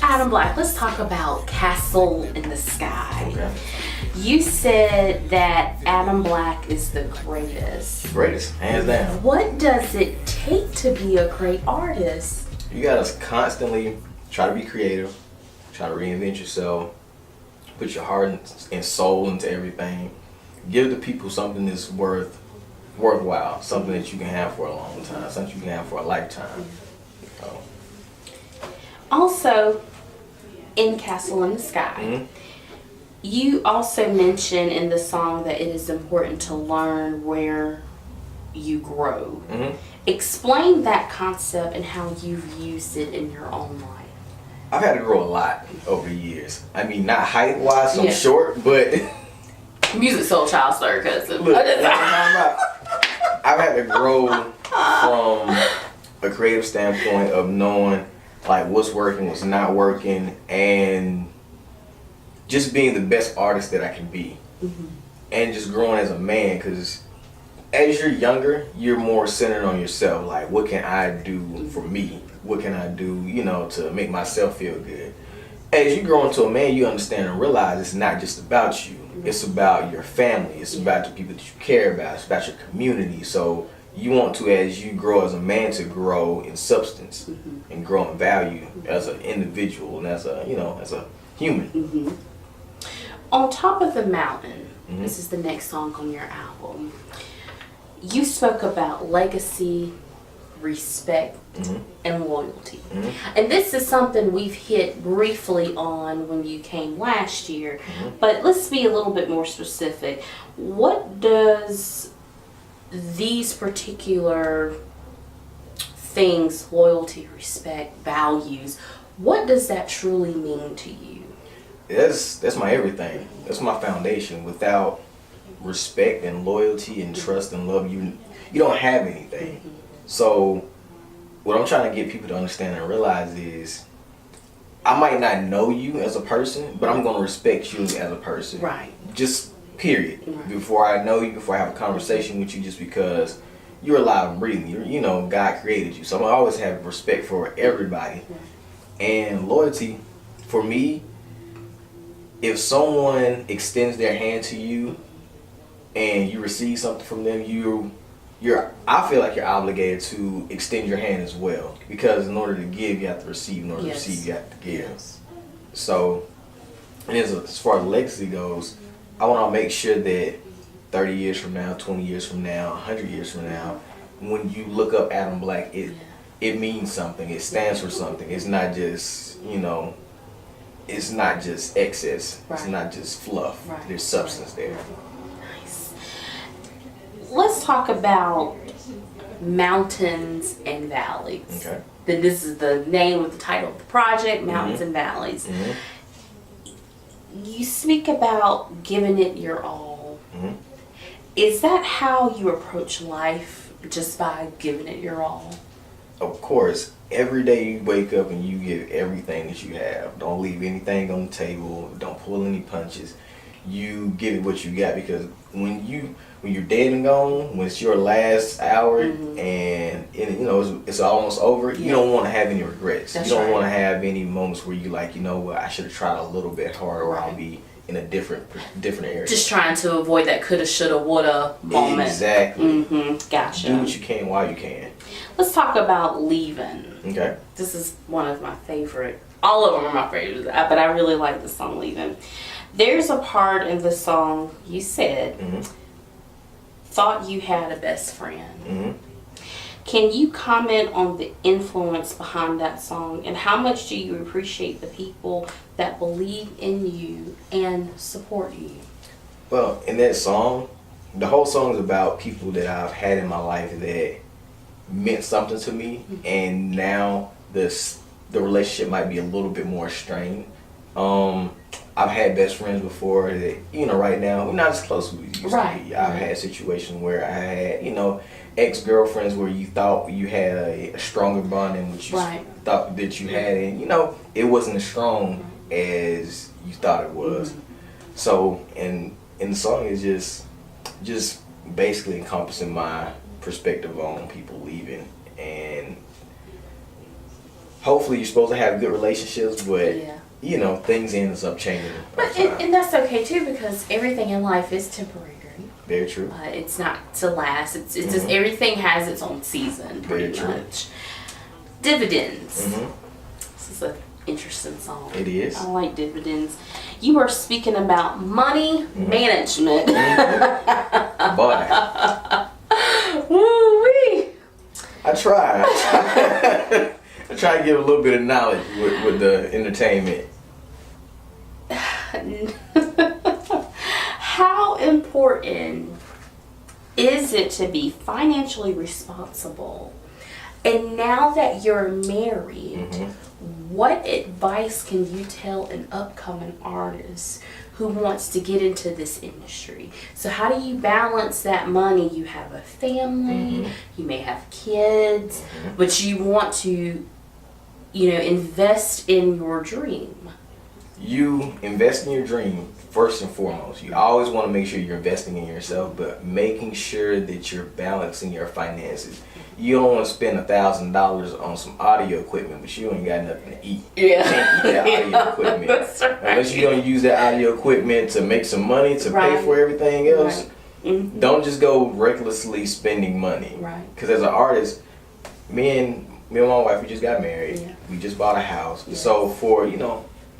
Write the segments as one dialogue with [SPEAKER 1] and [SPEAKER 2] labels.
[SPEAKER 1] Adam Black, let's talk about Castle in the Sky.
[SPEAKER 2] Okay.
[SPEAKER 1] You said that Adam Black is the greatest.
[SPEAKER 2] Greatest, hands down.
[SPEAKER 1] What does it take to be a great artist?
[SPEAKER 2] You gotta constantly try to be creative, try to reinvent yourself, put your heart and soul into everything. Give the people something that's worthwhile, something that you can have for a long time, something you can have for a lifetime. So.
[SPEAKER 1] Also, in Castle in the Sky, you also mention in the song that it is important to learn where you grow. Explain that concept and how you've used it in your own life.
[SPEAKER 2] I've had to grow a lot over the years. I mean, not height-wise, I'm short, but...
[SPEAKER 1] Music soul child star cousin.
[SPEAKER 2] Look, I've had to grow from a creative standpoint of knowing like what's working, what's not working, and just being the best artist that I can be. And just growing as a man, because as you're younger, you're more centered on yourself. Like, what can I do for me? What can I do, to make myself feel good? As you grow into a man, you understand and realize it's not just about you. It's about your family. It's about the people that you care about. It's about your community. So you want to, as you grow as a man, to grow in substance and grow in value as an individual and as a human.
[SPEAKER 1] On Top of the Mountain, this is the next song on your album. You spoke about legacy, respect, and loyalty. And this is something we've hit briefly on when you came last year, but let's be a little bit more specific. What does these particular things, loyalty, respect, values, what does that truly mean to you?
[SPEAKER 2] That's my everything. That's my foundation. Without respect and loyalty and trust and love, you don't have anything. So what I'm trying to get people to understand and realize is I might not know you as a person, but I'm going to respect you as a person.
[SPEAKER 1] Right.
[SPEAKER 2] Just period. Before I know you, before I have a conversation with you, just because you're alive and breathing. God created you. So I'm going to always have respect for everybody. And loyalty, for me, if someone extends their hand to you and you receive something from them, I feel like you're obligated to extend your hand as well, because in order to give, you have to receive. In order to receive, you have to give. So, and as far as legacy goes, I want to make sure that 30 years from now, 20 years from now, 100 years from now, when you look up Adam Black, it means something. It stands for something. It's not just, it's not just excess. It's not just fluff. There's substance there.
[SPEAKER 1] Let's talk about Mountains and Valleys.
[SPEAKER 2] Okay.
[SPEAKER 1] Then this is the name of the title of the project, Mountains and Valleys. You speak about giving it your all. Is that how you approach life, just by giving it your all?
[SPEAKER 2] Of course. Every day you wake up and you give everything that you have. Don't leave anything on the table. Don't pull any punches. You give it what you got, because when you're dead and gone, when it's your last hour and it's almost over, you don't want to have any regrets. You don't want to have any moments where you like, I should have tried a little bit harder, or I'll be in a different area.
[SPEAKER 1] Just trying to avoid that coulda, shoulda, woulda moment.
[SPEAKER 2] Exactly.
[SPEAKER 1] Gotcha.
[SPEAKER 2] Do what you can while you can.
[SPEAKER 1] Let's talk about Leaving.
[SPEAKER 2] Okay.
[SPEAKER 1] This is one of my favorite. All of them are my favorites, but I really like the song Leaving. There's a part in the song you said, thought you had a best friend. Can you comment on the influence behind that song, and how much do you appreciate the people that believe in you and support you?
[SPEAKER 2] Well, in that song, the whole song is about people that I've had in my life that meant something to me, and now the relationship might be a little bit more strained. I've had best friends before that, right now, we're not as close as we used to be. I've had situations where I had, ex-girlfriends where you thought you had a stronger bond than what you thought that you had, and, it wasn't as strong as you thought it was. So, and the song is just basically encompassing my perspective on people leaving and hopefully you're supposed to have good relationships, but
[SPEAKER 1] Yeah.
[SPEAKER 2] you know, things ends up changing.
[SPEAKER 1] But and that's okay too, because everything in life is temporary.
[SPEAKER 2] Very true.
[SPEAKER 1] It's not to last. It's just everything has its own season, pretty
[SPEAKER 2] Very true.
[SPEAKER 1] much. Dividends. This is an interesting song.
[SPEAKER 2] It is.
[SPEAKER 1] I like dividends. You are speaking about money management.
[SPEAKER 2] Boy,
[SPEAKER 1] Woo-wee.
[SPEAKER 2] I try. I try to give a little bit of knowledge with the entertainment.
[SPEAKER 1] How important is it to be financially responsible? And now that you're married, what advice can you tell an upcoming artist who wants to get into this industry? So how do you balance that money? You have a family, you may have kids, but you want to, invest in your dream.
[SPEAKER 2] You invest in your dream first and foremost. You always want to make sure you're investing in yourself, but making sure that you're balancing your finances. You don't want to spend $1,000 on some audio equipment, but you ain't got nothing to eat.
[SPEAKER 1] Yeah.
[SPEAKER 2] You can't eat that audio equipment.
[SPEAKER 1] That's right.
[SPEAKER 2] Unless you're going to use that audio equipment to make some money to pay for everything else.
[SPEAKER 1] Right.
[SPEAKER 2] Don't just go recklessly spending money.
[SPEAKER 1] Right.
[SPEAKER 2] Because as an artist, me and my wife, we just got married.
[SPEAKER 1] Yeah.
[SPEAKER 2] We just bought a house.
[SPEAKER 1] Yes.
[SPEAKER 2] So for,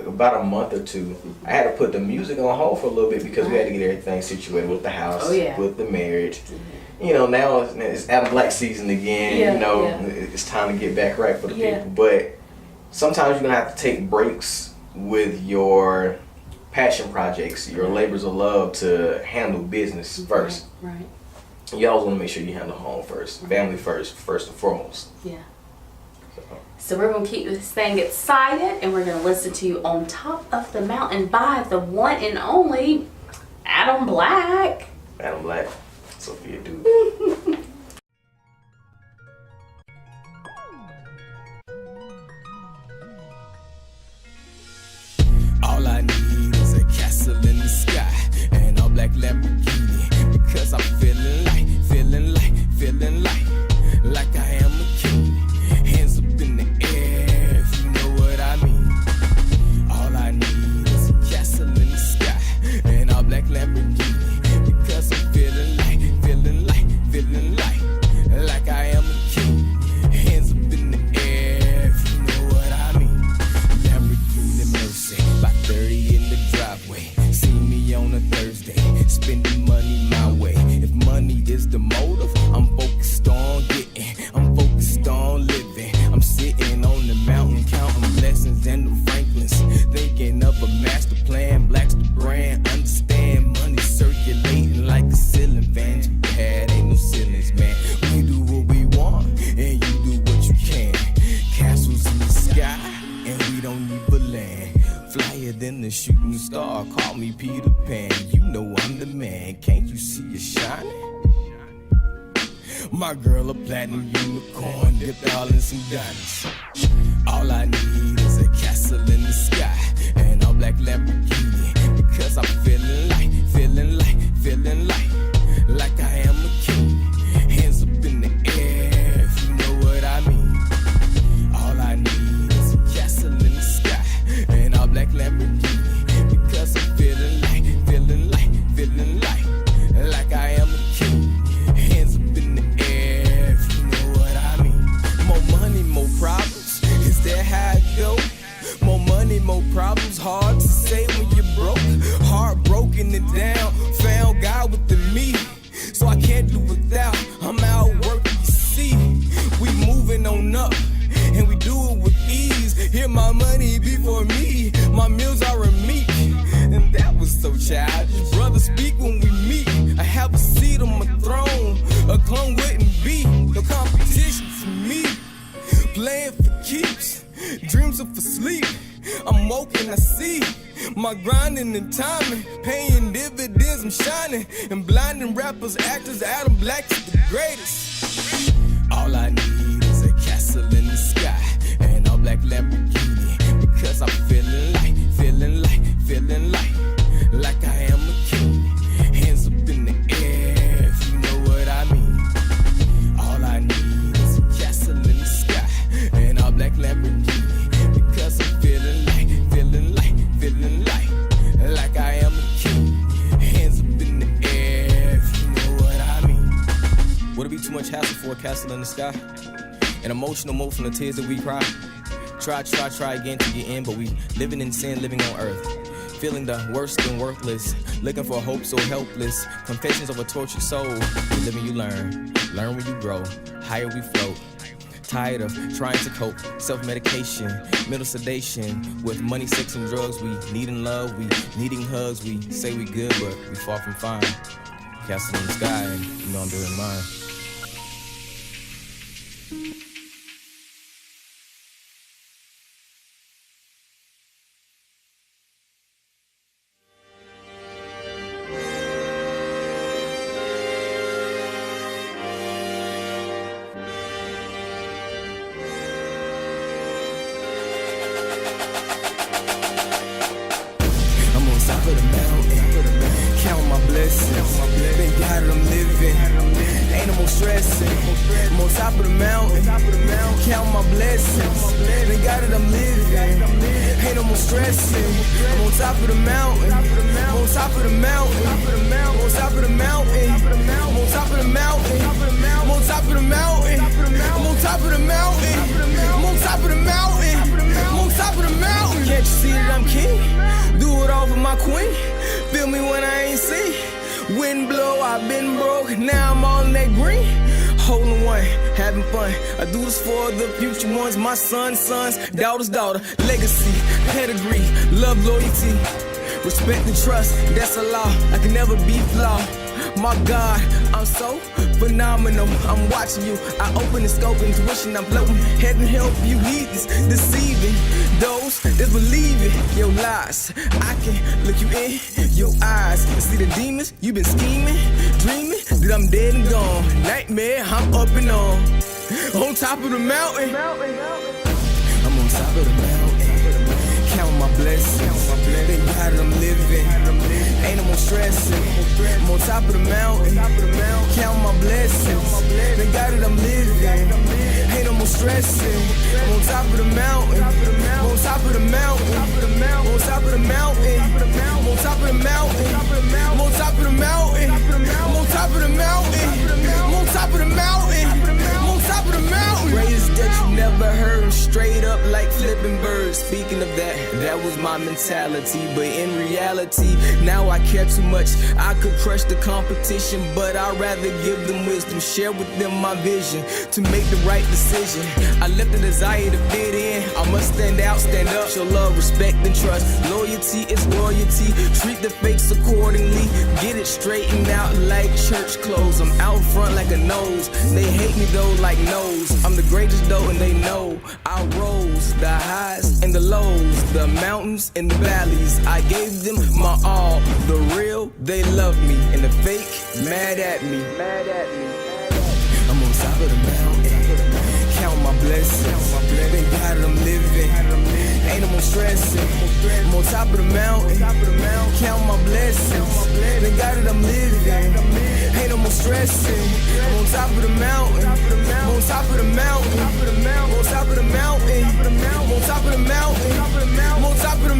[SPEAKER 2] about a month or two, I had to put the music on hold for a little bit because we had to get everything situated with the house, with the marriage. Now it's Adam Black season again. It's time to get back right for the people. But sometimes you're gonna have to take breaks with your passion projects, your labors of love, to handle business first.
[SPEAKER 1] Right.
[SPEAKER 2] You always want to make sure you handle home first, family first and foremost.
[SPEAKER 1] Yeah. So we're going to keep this thing excited, and we're going to listen to On Top of the Mountain by the one and only Adam Black.
[SPEAKER 2] Adam Black, Sophia dude.
[SPEAKER 3] All I need is a castle in the sky and a black Lamborghini, because I'm feeling like I am a king. Hands up in the air, if you know what I mean. All I need is a castle in the sky and a black Lamborghini, because I'm feeling like I am a king. Hands up in the air, if you know what I mean. Lamborghini Mercy, about 30 in the driveway. See me on a Thursday, spending money my way. If money is the motive, I'm focused on getting, I'm focused on living. I'm sitting on the mountain counting blessings and the Franklins, thinking of a master plan. Black's the brand, understand money circulating like a ceiling fan. Japan ain't no ceilings, man. We do what we want and you do what you can. Castles in the sky and we don't need a land. Flyer than the shooting star, call me Peter Pan. You know I'm the man, can't you see it shining? My girl a platinum unicorn, dipped all in some diamonds. All I need is a castle in the sky and a black Lamborghini, because I'm feeling like I am a king. Hands up in the air, if you know what I mean. All I need is a castle in the sky and a black Lamborghini, because I'm feeling like I am a king. Hands up in the air, if you know what I mean. More money, more problems, is that how it go? More money, more problems, hard to say when you're broke. Heartbroken it down, found God with the me, so I can't do without. I'm out working, you see. We moving on up, and we do it with ease. Hear my money before me, my meals are a meat. And that was so childish. Brother, speak when we meet. I have a seat on my throne, a clone wouldn't be no competition to me. Playing for keeps, dreams are for sleep. I'm woke and I see my grinding and timing, paying dividends, I'm shining, and blinding rappers, actors. Adam Black is the greatest. All I need is a castle in the sky and a black Lamborghini, because I'm feeling like I am a king. Hands up in the air, if you know what I mean. All I need is a castle in the sky and a black Lamborghini, the sky. And emotional tears that we cry. Try again to get in, but we living in sin, living on earth. Feeling the worst and worthless, looking for hope so helpless. Confessions of a tortured soul. You live and you learn when you grow. Higher we float. Tired of trying to cope, self-medication, mental sedation. With money, sex, and drugs, we needing love, we needing hugs. We say we good, but we far from fine. Castle in the sky, and you know I'm doing mine. Top of the mountain, count my blessings. Thank God that I'm living, ain't no more stressing. I'm on top of the mountain, count my blessings. Thank God that I'm living, ain't no more stressing. I'm on top of the mountain, I'm on top of the mountain, I'm on top of the mountain, I'm on top of the mountain, I'm on top of the mountain, I'm on top of the mountain, I'm on top of the mountain, I'm on top of the mountain. Can't you see that I'm king? Do it all for my queen. Feel me when I ain't seen. Wind blow, I've been broke. Now I'm all in that green. Holding one, having fun. I do this for the future ones. My sons, daughter's daughter. Legacy, pedigree, love, loyalty. Respect and trust, that's a law. I can never be flawed. My God, I'm so phenomenal. I'm watching you. I open the scope, intuition, I'm floating. Heaven help you, heathens deceiving those that believe in your lies. I can look you in your eyes and see the demons you've been scheming, dreaming that I'm dead and gone. Nightmare, I'm up and on top of the mountain. I'm on top of the mountain. Count my blessings. Thank God that I'm living. Ain't no more stressing. I'm on top of the mountain. Count my blessings. Thank God that I'm living. Ain't no more stressing. I'm on top of the mountain. I'm on top of the mountain. I'm on top of the mountain. I'm on top of the mountain. I'm on top of the mountain. I'm on top of the mountain. I'm on top of the mountain. I'm on top of the mountain. Greatest that you never heard. Straight up like flipping birds. Speaking of that, that was my mentality. But in reality, now I care too much. I could crush the competition, but I'd rather give them wisdom. Share with them my vision to make the right decision. I left the desire to fit in. I must stand out, stand up. Show love, respect, and trust. Loyalty is royalty. Treat the fakes accordingly. Get it straightened out like church clothes. I'm out front like a nose. They hate me though like nose. I'm the greatest though and they know. I rose the highs and the lows, the mountains and the valleys. I gave them my all. The real, they love me, and the fake, mad at me. I'm on top of the mountain. Count my blessings. Thank God that I'm living. Ain't no more stressing. I'm on top of the mountain. Count my blessings. Thank God that I'm living. Ain't no more stressing. I'm on top of the mountain. I'm on top of the mountain. I'm on top of the mountain. I'm on top of the mountain. I'm on top of the